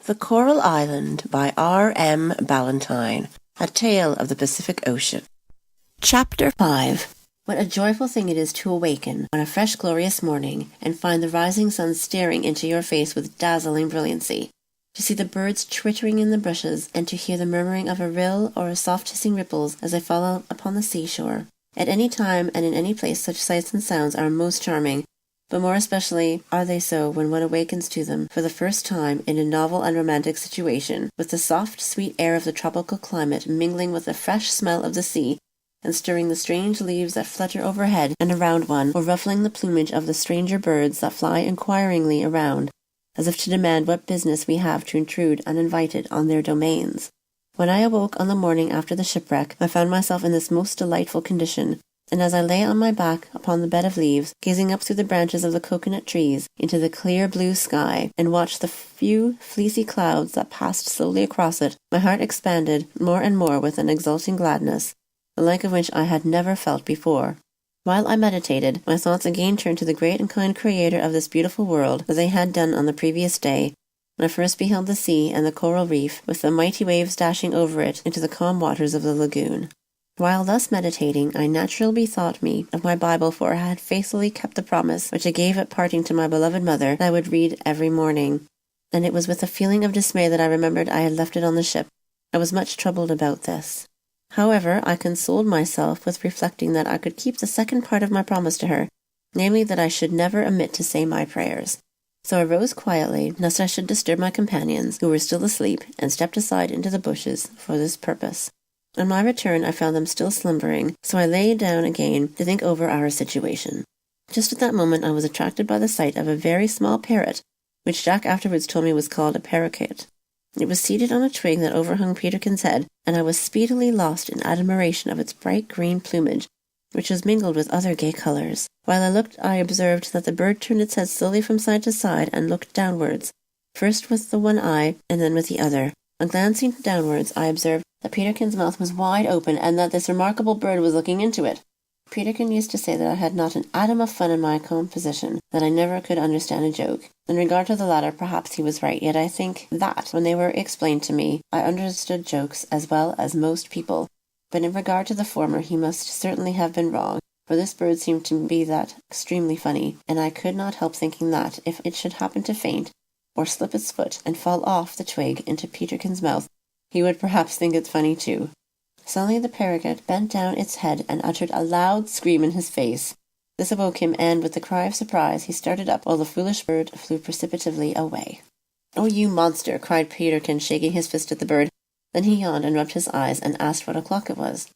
The Coral Island by R.M. Ballantyne, A Tale of the Pacific Ocean. Chapter 5. What a joyful thing it is to awaken on a fresh glorious morning and find the rising sun staring into your face with dazzling brilliancy, to see the birds twittering in the bushes, and to hear the murmuring of a rill or a soft hissing ripples as they fall upon the seashore. At any time and in any place such sights and sounds are most charming, but more especially are they so when one awakens to them for the first time in a novel and romantic situation, with the soft, sweet air of the tropical climate mingling with the fresh smell of the sea, and stirring the strange leaves that flutter overhead and around one, or ruffling the plumage of the stranger birds that fly inquiringly around, as if to demand what business we have to intrude uninvited on their domains. When I awoke on the morning after the shipwreck, I found myself in this most delightful condition, and as I lay on my back upon the bed of leaves, gazing up through the branches of the coconut trees into the clear blue sky, and watched the few fleecy clouds that passed slowly across it, my heart expanded more and more with an exulting gladness, the like of which I had never felt before. While I meditated, my thoughts again turned to the great and kind Creator of this beautiful world, as they had done on the previous day, when I first beheld the sea and the coral reef, with the mighty waves dashing over it into the calm waters of the lagoon. While thus meditating, I naturally bethought me of my Bible, for I had faithfully kept the promise which I gave at parting to my beloved mother that I would read every morning, and it was with a feeling of dismay that I remembered I had left it on the ship. I was much troubled about this. However, I consoled myself with reflecting that I could keep the second part of my promise to her, namely that I should never omit to say my prayers. So I rose quietly, lest I should disturb my companions, who were still asleep, and stepped aside into the bushes for this purpose. On my return I found them still slumbering, so I lay down again to think over our situation. Just at that moment I was attracted by the sight of a very small parrot, which Jack afterwards told me was called a paroquet. It was seated on a twig that overhung Peterkin's head, and I was speedily lost in admiration of its bright green plumage, which was mingled with other gay colours. While I looked, I observed that the bird turned its head slowly from side to side and looked downwards, first with the one eye and then with the other. On glancing downwards, I observed that Peterkin's mouth was wide open, and that this remarkable bird was looking into it. Peterkin used to say that I had not an atom of fun in my composition, that I never could understand a joke. In regard to the latter, perhaps he was right, yet I think that, when they were explained to me, I understood jokes as well as most people. But in regard to the former, he must certainly have been wrong, for this bird seemed to be that extremely funny, and I could not help thinking that, if it should happen to faint, or slip its foot and fall off the twig into Peterkin's mouth, he would perhaps think it funny too. Suddenly the paroquet bent down its head and uttered a loud scream in his face. This awoke him, and with a cry of surprise he started up, while the foolish bird flew precipitately away. "Oh, you monster!" cried Peterkin, shaking his fist at the bird. Then he yawned and rubbed his eyes, and asked what o'clock it was.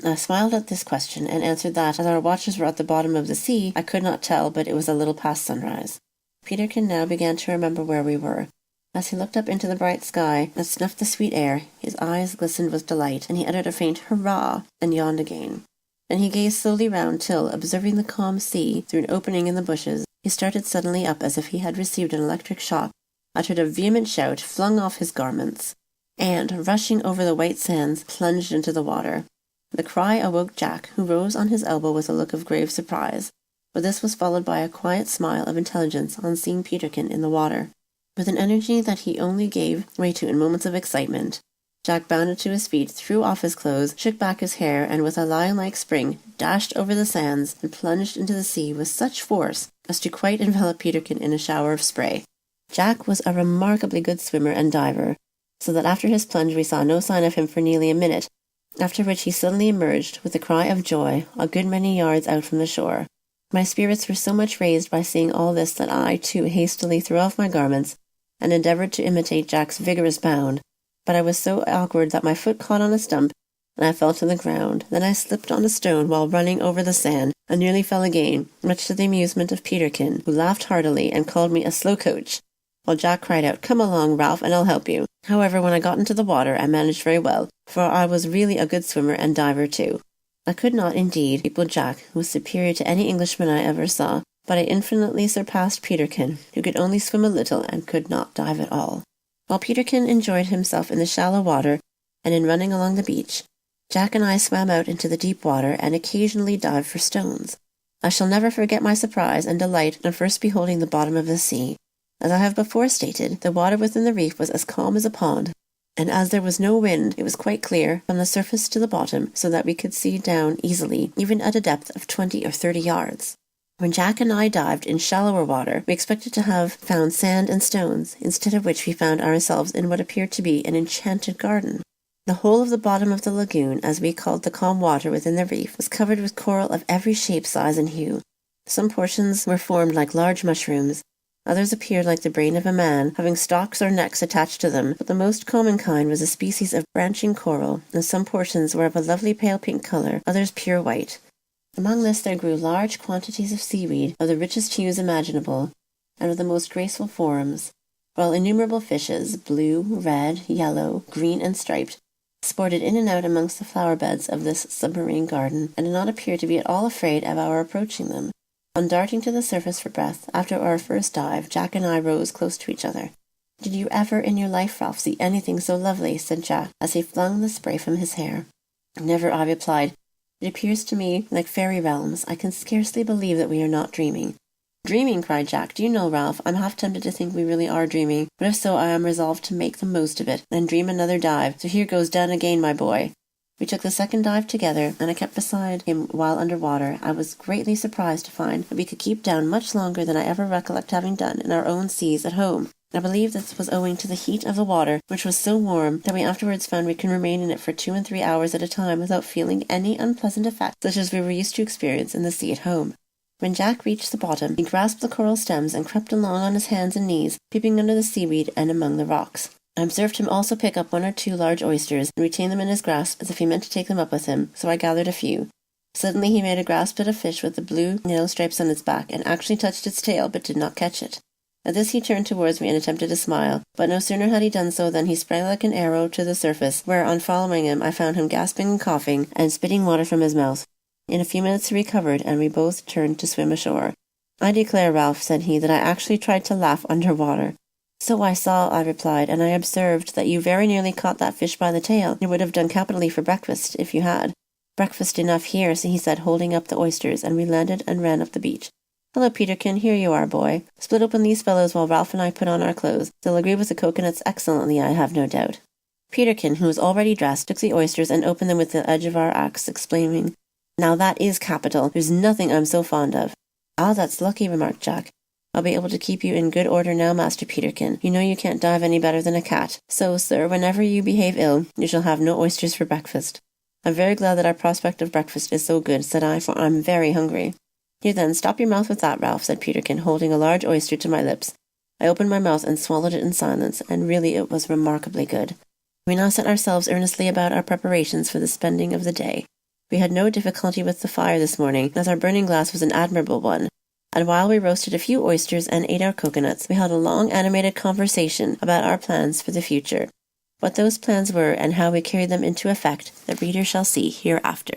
I smiled at this question, and answered that, as our watches were at the bottom of the sea, I could not tell, but it was a little past sunrise. Peterkin now began to remember where we were. As he looked up into the bright sky and snuffed the sweet air, his eyes glistened with delight, and he uttered a faint hurrah, and yawned again. Then he gazed slowly round till, observing the calm sea through an opening in the bushes, he started suddenly up as if he had received an electric shock, uttered a vehement shout, flung off his garments, and, rushing over the white sands, plunged into the water. The cry awoke Jack, who rose on his elbow with a look of grave surprise, but this was followed by a quiet smile of intelligence on seeing Peterkin in the water. With an energy that he only gave way to in moments of excitement, Jack bounded to his feet, threw off his clothes, shook back his hair, and with a lion-like spring, dashed over the sands and plunged into the sea with such force as to quite envelop Peterkin in a shower of spray. Jack was a remarkably good swimmer and diver, so that after his plunge we saw no sign of him for nearly a minute, after which he suddenly emerged, with a cry of joy, a good many yards out from the shore. My spirits were so much raised by seeing all this that I, too, hastily threw off my garments, and endeavoured to imitate Jack's vigorous bound, but I was so awkward that my foot caught on a stump, and I fell to the ground. Then I slipped on a stone while running over the sand, and nearly fell again, much to the amusement of Peterkin, who laughed heartily and called me a slow coach, while Jack cried out, "Come along, Ralph, and I'll help you." However, when I got into the water, I managed very well, for I was really a good swimmer and diver too. I could not, indeed, equal Jack, who was superior to any Englishman I ever saw, but I infinitely surpassed Peterkin, who could only swim a little and could not dive at all. While Peterkin enjoyed himself in the shallow water and in running along the beach, Jack and I swam out into the deep water and occasionally dived for stones. I shall never forget my surprise and delight on first beholding the bottom of the sea. As I have before stated, the water within the reef was as calm as a pond, and as there was no wind, it was quite clear from the surface to the bottom, so that we could see down easily, even at a depth of 20 or 30 yards. When Jack and I dived in shallower water, we expected to have found sand and stones, instead of which we found ourselves in what appeared to be an enchanted garden. The whole of the bottom of the lagoon, as we called the calm water within the reef, was covered with coral of every shape, size, and hue. Some portions were formed like large mushrooms. Others appeared like the brain of a man, having stalks or necks attached to them, but the most common kind was a species of branching coral, and some portions were of a lovely pale pink colour, others pure white. Among this there grew large quantities of seaweed of the richest hues imaginable, and of the most graceful forms, while innumerable fishes, blue, red, yellow, green, and striped, sported in and out amongst the flower beds of this submarine garden, and did not appear to be at all afraid of our approaching them. On darting to the surface for breath, after our first dive, Jack and I rose close to each other. "Did you ever in your life, Ralph, see anything so lovely?" said Jack, as he flung the spray from his hair. "Never," I replied. "It appears to me like fairy realms. I can scarcely believe that we are not dreaming." "Dreaming?" cried Jack. "Do you know, Ralph, I'm half tempted to think we really are dreaming, but if so, I am resolved to make the most of it, and dream another dive, so here goes down again, my boy." We took the second dive together, and I kept beside him while under water. I was greatly surprised to find that we could keep down much longer than I ever recollect having done in our own seas at home. I believe this was owing to the heat of the water, which was so warm that we afterwards found we can remain in it for 2 and 3 hours at a time without feeling any unpleasant effects such as we were used to experience in the sea at home. When Jack reached the bottom, he grasped the coral stems and crept along on his hands and knees, peeping under the seaweed and among the rocks. I observed him also pick up 1 or 2 large oysters and retain them in his grasp as if he meant to take them up with him, so I gathered a few. Suddenly he made a grasp at a fish with the blue and yellow stripes on its back, and actually touched its tail, but did not catch it. At this he turned towards me and attempted to smile, but no sooner had he done so than he sprang like an arrow to the surface, where, on following him, I found him gasping and coughing, and spitting water from his mouth. In a few minutes he recovered, and we both turned to swim ashore. "I declare, Ralph," said he, "that I actually tried to laugh under water." "So I saw," I replied, "and I observed that you very nearly caught that fish by the tail. It would have done capitally for breakfast, if you had." "Breakfast enough here," he said, holding up the oysters, and we landed and ran up the beach. "Hello, Peterkin, here you are, boy. Split open these fellows while Ralph and I put on our clothes. They'll agree with the coconuts excellently, I have no doubt." Peterkin, who was already dressed, took the oysters and opened them with the edge of our axe, exclaiming, "Now that is capital. There's nothing I'm so fond of." "Ah, that's lucky," remarked Jack. "I'll be able to keep you in good order now, Master Peterkin. You know you can't dive any better than a cat. So, sir, whenever you behave ill, you shall have no oysters for breakfast." "I'm very glad that our prospect of breakfast is so good," said I, "for I'm very hungry." "Here then, stop your mouth with that, Ralph," said Peterkin, holding a large oyster to my lips. I opened my mouth and swallowed it in silence, and really it was remarkably good. We now set ourselves earnestly about our preparations for the spending of the day. We had no difficulty with the fire this morning, as our burning glass was an admirable one, and while we roasted a few oysters and ate our coconuts, we held a long animated conversation about our plans for the future. What those plans were and how we carried them into effect, the reader shall see hereafter.